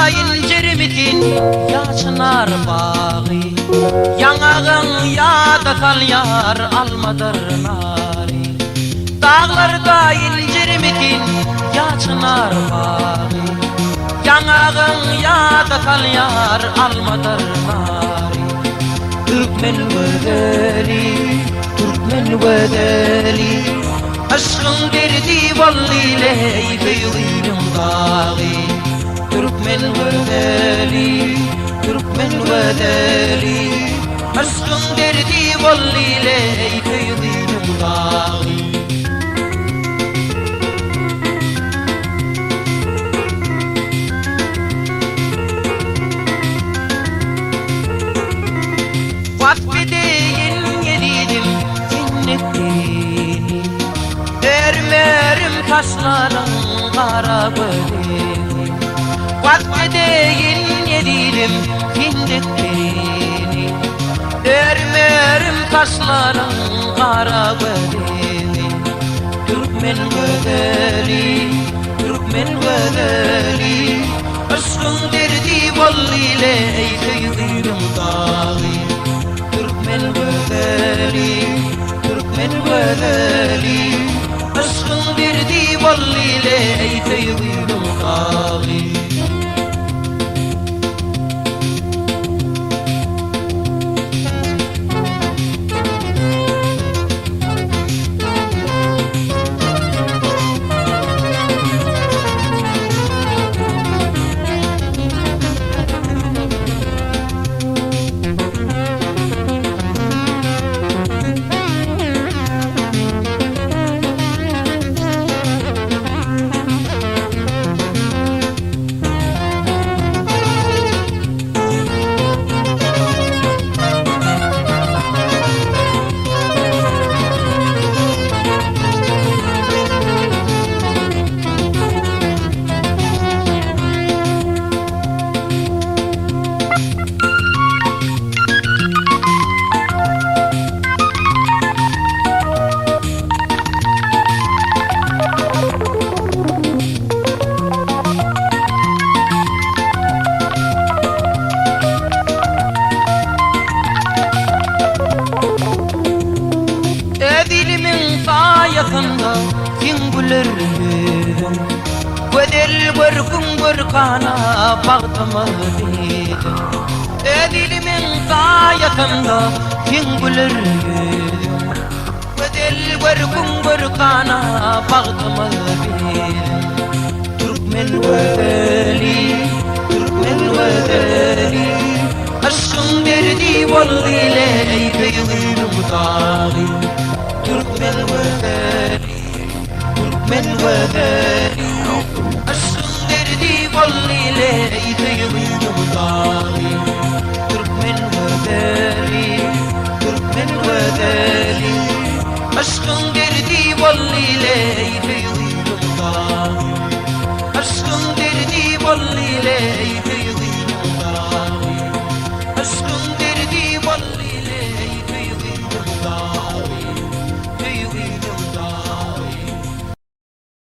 incirmitin ya çınar bağı, yanağın ya da talyar almadır nari. Dağlarda incirmitin ya çınar bağı, yanağın ya da talyar almadır nari. Türkmen vedeli, Türkmen vedeli, aşkın derdi vallile feyzim dağı. Türkmen vedeli, Türkmen vedeli, aşkın derdi vallile feyzim dağı. Vakfideyin yedidim cinnetini, ermerim taşların kara böleni. Vakfideyin yedidim cinnetini, ermerim taşların kara böleni. Türkmen vedeli, Türkmen vedeli, aşkın derdi vallile feyzim dağı. Türkmen vedeli, Türkmen vedeli, aşkın derdi vallile feyzim dağı. Dilimin sayasında güngüllerim, Gödel görkün görkana bağdıma dedim. Dilimin sayasında güngüllerim, Gödel görkün görkana bağdıma dedim. Türkmen vedeli, Türkmen vedeli, aşkın derdi vallile feyzim dağı. Türkmen vedeli, Türkmen vedeli, aşkın derdi vallile feyzim dağı. Türkmen vedeli, Türkmen vedeli, aşkın derdi vallile feyzim dağı.